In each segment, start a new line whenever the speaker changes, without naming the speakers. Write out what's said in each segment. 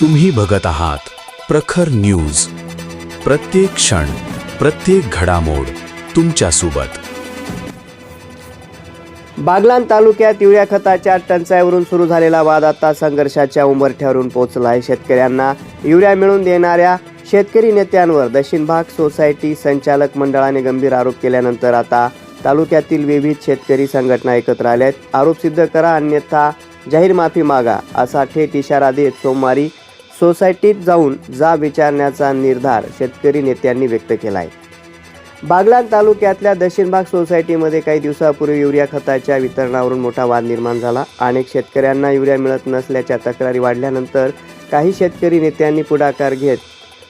तुम्ही बघत आहात प्रखर न्यूज. प्रत्येक क्षण, प्रत्येक घडामोड तुमच्या सोबत.
बागलाण तालुक्यात युरिया खताच्या टंचाईवरून सुरू झालेला वाद आता संघर्षाच्या उंबरठ्यावरून पोहोचला आहे. शेतकऱ्यांना युरिया मिळवून देणाऱ्या शेतकरी नेत्यांवर दक्षिण भाग सोसायटी संचालक मंडळाने गंभीर आरोप केल्यानंतर आता तालुक्यातील विविध शेतकरी संघटना एकत्र आल्या आहेत. आरोप सिद्ध करा अन्यथा जाहीर माफी मागा असा थेट इशारा देत सोमवारी सोसायटीत जाऊन जाब विचारण्याचा निर्धार शेतकरी नेत्यांनी व्यक्त केला आहे. बागलाण तालुक्यातल्या दक्षिण भाग सोसायटीमध्ये काही दिवसापूर्वी युरिया खताच्या वितरणावरून मोठा वाद निर्माण झाला. अनेक शेतकऱ्यांना युरिया मिळत नसल्याच्या तक्रारी वाढल्यानंतर काही शेतकरी नेत्यांनी पुढाकार घेत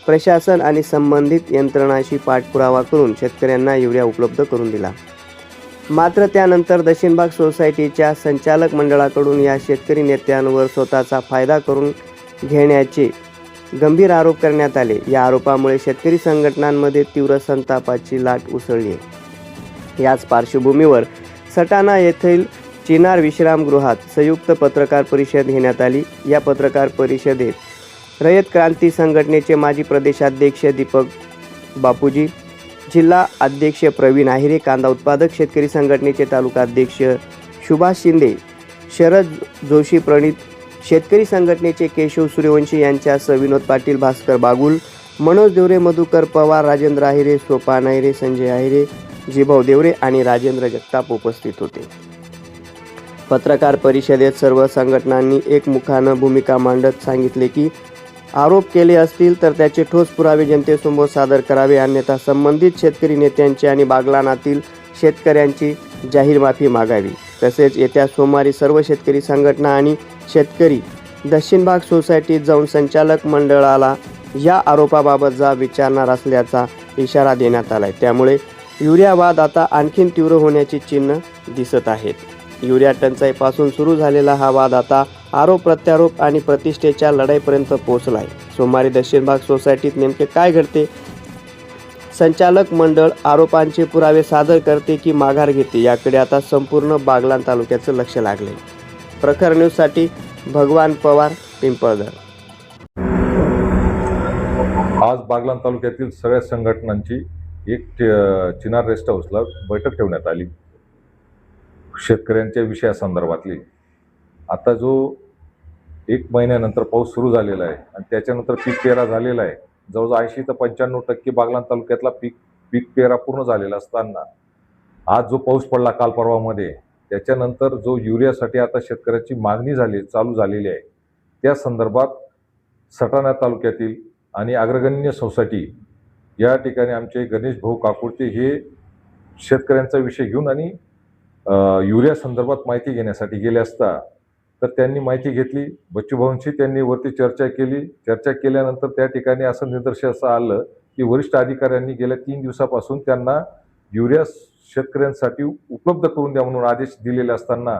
प्रशासन आणि संबंधित यंत्रणांशी पाठपुरावा करून शेतकऱ्यांना युरिया उपलब्ध करून दिला. मात्र त्यानंतर दक्षिण भाग सोसायटीच्या संचालक मंडळाकडून या शेतकरी नेत्यांवर स्वतःचा फायदा करून घेण्याचे गंभीर आरोप करण्यात आले. या आरोपामुळे शेतकरी संघटनांमध्ये तीव्र संतापाची लाट उसळली आहे. याच पार्श्वभूमीवर सटाणा येथील चिनार विश्रामगृहात संयुक्त पत्रकार परिषद घेण्यात आली. या पत्रकार परिषदेत रयत क्रांती संघटनेचे माजी प्रदेशाध्यक्ष दीपक बापूजी, जिल्हा अध्यक्ष प्रवीण आहिरे, कांदा उत्पादक शेतकरी संघटनेचे तालुका अध्यक्ष सुभाष शिंदे, शरद जोशी प्रणित शेतकरी संघटनेचे केशव सूर्यवंशी यांच्यासह विनोद पाटील, भास्कर बागुल, मनोज देवरे, मधुकर पवार, राजेंद्र आहिरे, सोपान आहिरे, संजय आहिरे, जिभाऊ देवरे आणि राजेंद्र जगताप उपस्थित होते. पत्रकार परिषदेत सर्व संघटनांनी एकमुखानं भूमिका मांडत सांगितले की आरोप केले असतील तर त्याचे ठोस पुरावे जनतेसमोर सादर करावे, अन्यथा संबंधित शेतकरी नेत्यांची आणि बागलाणातील शेतकऱ्यांची जाहीर माफी मागावी. तसेच येत्या सोमवारी सर्व शेतकरी संघटना आणि शेतकरी दक्षिण भाग सोसायटीत जाऊन संचालक मंडळाला या आरोपाबाबत जाब विचारणार असल्याचा इशारा देण्यात आला आहे. त्यामुळे युरिया वाद आता आणखीन तीव्र होण्याची चिन्ह दिसत आहेत. युरिया टंचाईपासून सुरू झालेला हा वाद आता आरोप प्रत्यारोप आणि प्रतिष्ठेच्या लढाईपर्यंत पोहोचला आहे. सोमवारी दक्षिण भाग सोसायटीत नेमके काय घडते, संचालक मंडळ आरोपांचे पुरावे सादर करते की माघार घेते, याकडे आता संपूर्ण बागलाण तालुक्याचं लक्ष लागले. प्रखर न्यूजसाठी भगवान पवार, पिंपळदर.
आज बागलाण तालुक्यातील सगळ्या संघटनांची एक चिनार रेस्ट हाऊसला बैठक ठेवण्यात आली शेतकऱ्यांच्या विषयासंदर्भातली. आता जो 1 महिन्यानंतर पाऊस सुरू झालेला आहे आणि त्याच्यानंतर पीक पेरा झालेला आहे. जवळजवळ 80 ते 95% बागलाण तालुक्यातला पीक पेरा पूर्ण झालेला असताना आज जो पाऊस पडला काल परवामध्ये, त्याच्यानंतर जो युरियासाठी आता शेतकऱ्याची मागणी चालू झालेली आहे, त्या संदर्भात सटाणा तालुक्यातील आणि अग्रगण्य सोसायटी या ठिकाणी आमचे गणेश भाऊ काकुडते हे शेतकऱ्यांचा विषय घेऊन आणि युरिया संदर्भात माहिती घेण्यासाठी गेले असता तर त्यांनी माहिती घेतली. बच्चूभाऊंशी त्यांनी वरती चर्चा केली. चर्चा केल्यानंतर त्या ठिकाणी असं निदर्शनास आलं की वरिष्ठ अधिकाऱ्यांनी गेल्या 3 दिवसापासून त्यांना युरिया शेतकऱ्यांसाठी उपलब्ध करून द्या म्हणून आदेश दिलेले असताना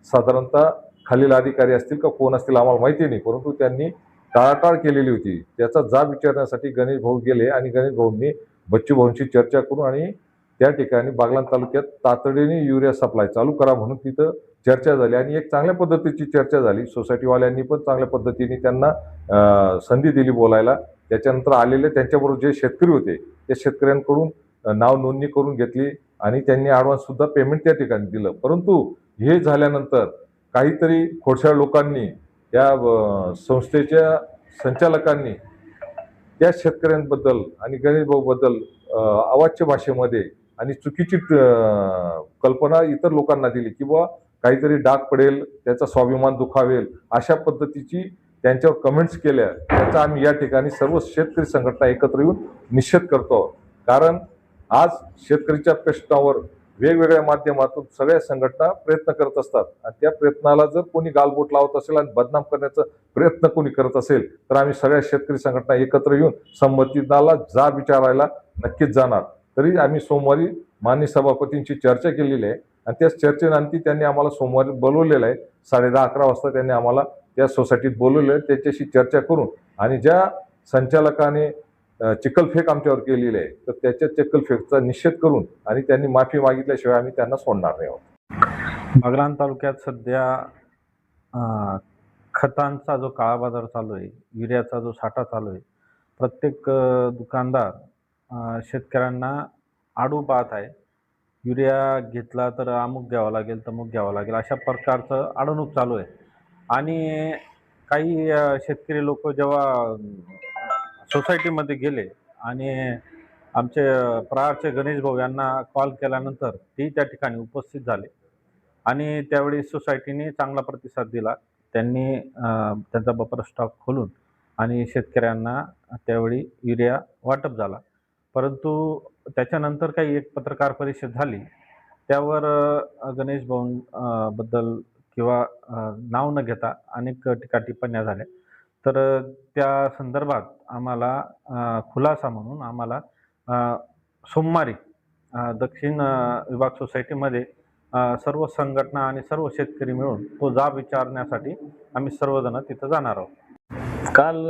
साधारणतः खालील अधिकारी असतील का कोण असतील आम्हाला माहिती नाही, परंतु त्यांनी टाळाटाळ केलेली होती. त्याचा जाब विचारण्यासाठी गणेश भाऊ गेले आणि गणेश भाऊंनी बच्चूभाऊंशी चर्चा करून आणि त्या ठिकाणी बागलाण तालुक्यात तातडीने युरिया सप्लाय चालू करा म्हणून तिथं चर्चा झाली आणि एक चांगल्या पद्धतीची चर्चा झाली. सोसायटीवाल्यांनी पण चांगल्या पद्धतीने त्यांना संधी दिली बोलायला. त्याच्यानंतर आलेले त्यांच्याबरोबर जे शेतकरी होते त्या शेतकऱ्यांकडून नाव नोंदणी करून घेतली आणि त्यांनी ॲडव्हान्ससुद्धा पेमेंट त्या ठिकाणी दिलं. परंतु हे झाल्यानंतर काहीतरी खोडसाळ लोकांनी त्या संस्थेच्या संचालकांनी त्या शेतकऱ्यांबद्दल आणि गणेश भाऊबद्दल अवाच्य भाषेमध्ये आणि चुकीची कल्पना इतर लोकांना दिली की बुवा काहीतरी डाग पडेल, त्याचा स्वाभिमान दुखावेल, अशा पद्धतीची त्यांच्यावर कमेंट्स केल्या. त्याचा आम्ही या ठिकाणी सर्व शेतकरी संघटना एकत्र येऊन निषेध करतो. कारण आज शेतकरीच्या प्रश्नावर वेगवेगळ्या माध्यमातून सगळ्या संघटना प्रयत्न करत असतात आणि त्या प्रयत्नाला जर कोणी गालबोट लावत असेल आणि बदनाम करण्याचा प्रयत्न कोणी करत असेल तर आम्ही सगळ्या शेतकरी संघटना एकत्र येऊन संबंधिताला जाब विचारायला नक्कीच जाणार. तरी आम्ही सोमवारी माननीय सभापतींची चर्चा केलेली आहे आणि त्या चर्चेनंतर त्यांनी आम्हाला सोमवारी बोलवलेलं आहे. 10:30-11 वाजता त्यांनी आम्हाला त्या सोसायटीत बोलवलेलं आहे. त्याच्याशी चर्चा करून आणि ज्या संचालकाने चिखलफेक आमच्यावर केलेली आहे तर त्याच्या चिखलफेकचा निषेध करून आणि त्यांनी माफी मागितल्याशिवाय आम्ही त्यांना सोडणार नाही आहोत.
बागलाण तालुक्यात सध्या खतांचा जो काळाबाजार चालू आहे, युरियाचा जो साठा चालू आहे, प्रत्येक दुकानदार शेतकऱ्यांना आडू पाहत आहे. युरिया घेतला तर अमुक घ्यावा लागेल, तमुक घ्यावं लागेल, अशा प्रकारचं अडवणूक चालू आहे. आणि काही शेतकरी लोक जेव्हा सोसायटीमध्ये गेले आणि आमचे प्रहारचे गणेश भाऊ यांना कॉल केल्यानंतर ते त्या ठिकाणी उपस्थित झाले आणि त्यावेळी सोसायटीने चांगला प्रतिसाद दिला. त्यांनी त्यांचा बफर स्टॉक खोलून आणि शेतकऱ्यांना त्यावेळी युरिया वाटप झाला. परंतु त्याच्यानंतर काही एक पत्रकार परिषद झाली, त्यावर गणेश भाऊ बद्दल किंवा नाव न घेता अनेक टीका टिप्पण्या झाल्या. तर त्या संदर्भात आम्हाला खुलासा म्हणून आम्हाला सोमवारी दक्षिण विभाग सोसायटीमध्ये सर्व संघटना आणि सर्व शेतकरी मिळून तो जाब विचारण्यासाठी आम्ही सर्वजण तिथं जाणार आहोत.
काल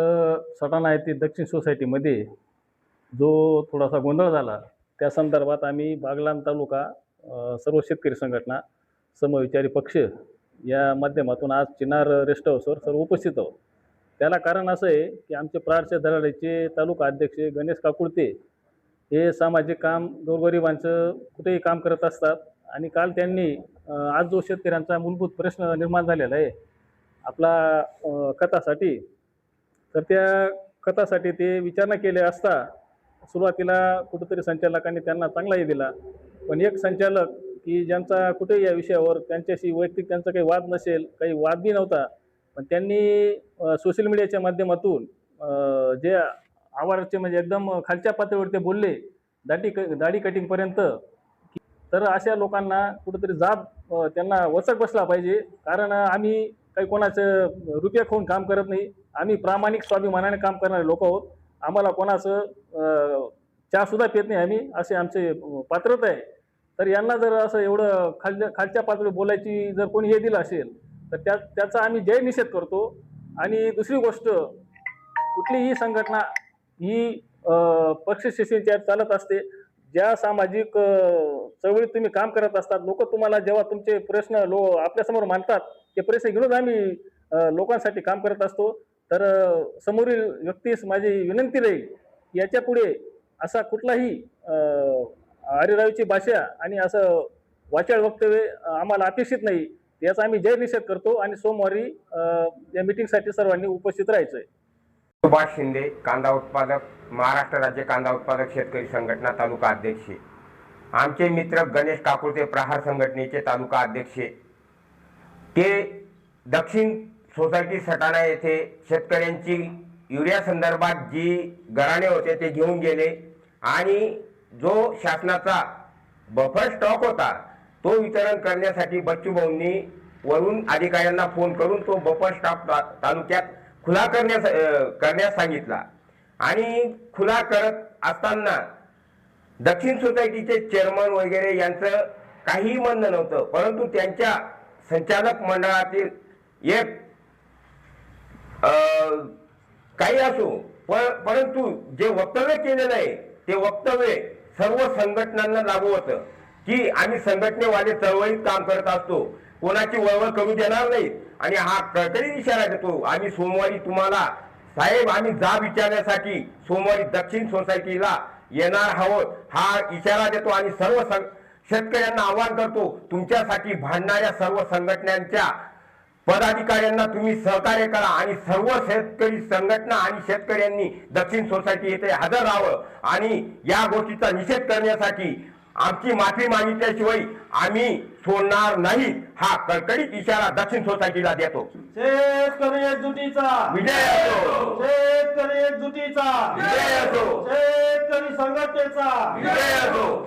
सटाणा येथील दक्षिण सोसायटीमध्ये जो थोडासा गोंधळ झाला, त्या संदर्भात आम्ही बागलाण तालुका सर्व शेतकरी संघटना समविचारी पक्ष या माध्यमातून आज चिनार रेस्ट हाऊसवर सर्व उपस्थित आहोत. त्याला कारण असं आहे की आमचे प्रहारच्या दलालीचे तालुका अध्यक्ष गणेश काकुळते हे सामाजिक काम, गोरगरिबांचं कुठेही काम करत असतात आणि काल त्यांनी आज जो शेतकऱ्यांचा मूलभूत प्रश्न निर्माण झालेला आहे आपला खतासाठी, तर त्या खतासाठी ते विचारणा केले असता सुरुवातीला कुठंतरी संचालकांनी त्यांना चांगलाही दिला, पण एक संचालक की ज्यांचा कुठेही या विषयावर त्यांच्याशी वैयक्तिक त्यांचा काही वाद नसेल, काही वादही नव्हता, पण त्यांनी सोशल मीडियाच्या माध्यमातून जे आवाराचे म्हणजे एकदम खालच्या पातळीवर ते बोलले, दाढी कटिंगपर्यंत, तर अशा लोकांना कुठंतरी जाब त्यांना वचक बसला पाहिजे. कारण आम्ही काही कोणाचं रुपया खाऊन काम करत नाही, आम्ही प्रामाणिक स्वाभिमानाने काम करणारे लोक आहोत. आम्हाला कोणाचं चहासुद्धा पित नाही आम्ही, असे आमचे पात्रता आहे. तर यांना जर असं एवढं खालच्या पातळीवर बोलायची जर कोणी हे दिलं असेल तर त्याचा आम्ही जय निषेध करतो. आणि दुसरी गोष्ट, कुठलीही संघटना ही पक्षश्रेष्ठींच्या चालत असते. ज्या सामाजिक चळवळीत तुम्ही काम करत असतात, लोक तुम्हाला जेव्हा तुमचे प्रश्न आपल्यासमोर मांडतात, ते प्रश्न घेऊनच आम्ही लोकांसाठी काम करत असतो. तर समोरील व्यक्तीस माझी विनंती राहील, याच्या पुढे असा कुठलाही आरेरावीची भाषा आणि असं वाचाळ वक्तव्य आम्हाला अपेक्षित नाही. याचा आम्ही जय निषेध करतो आणि सोमवारी या मीटिंगसाठी सर्वांनी उपस्थित राहायचं आहे.
सुभाष शिंदे, कांदा उत्पादक, महाराष्ट्र राज्य कांदा उत्पादक शेतकरी संघटना तालुका अध्यक्ष. आमचे मित्र गणेश काकुळते, प्रहार संघटनेचे तालुका अध्यक्ष, ते दक्षिण सोसायटी सटाणा येथे शेतकऱ्यांची युरिया संदर्भात जी गराणे होते ते घेऊन गेले आणि जो शासनाचा बफर स्टॉक होता तो वितरण करण्यासाठी बच्चू भाऊंनी वरून अधिकाऱ्यांना फोन करून तो बफर स्टॉक तालुक्यात खुला करण्यास सांगितला. आणि खुला करत असताना दक्षिण सोसायटीचे चेअरमन वगैरे यांचं काही म्हणणं नव्हतं, परंतु त्यांच्या संचालक मंडळातील एक काही असो, परंतु जे वक्तव्य केलेलं आहे ते वक्तव्य सर्व संघटनांना लागू होतं की आम्ही संघटनेवाले चळवळीत काम करत असतो, कोणाची वळवळ करू देणार नाही. आणि हा कळकळीत इशारा देतो, आम्ही सोमवारी तुम्हाला साहेब आम्ही जाब विचारण्यासाठी सोमवारी दक्षिण सोसायटीला येणार आहोत हा इशारा देतो. आणि सर्व शेतकऱ्यांना आवाहन करतो, तुमच्यासाठी भांडणाऱ्या सर्व संघटनांच्या पदाधिकाऱ्यांना तुम्ही सहकार्य करा आणि सर्व शेतकरी संघटना आणि शेतकऱ्यांनी दक्षिण सोसायटी येथे हजर राहावं आणि या गोष्टीचा निषेध करण्यासाठी आमची माफी मागितल्याशिवाय आम्ही सोडणार नाही हा कडकडीत इशारा दक्षिण सोसायटीला देतो.
शेतकरी एकजुटीचा
विजय असो,
शेतकरी एकजुटीचा
विजय असो,
शेतकरी संघटनेचा
विजय असो.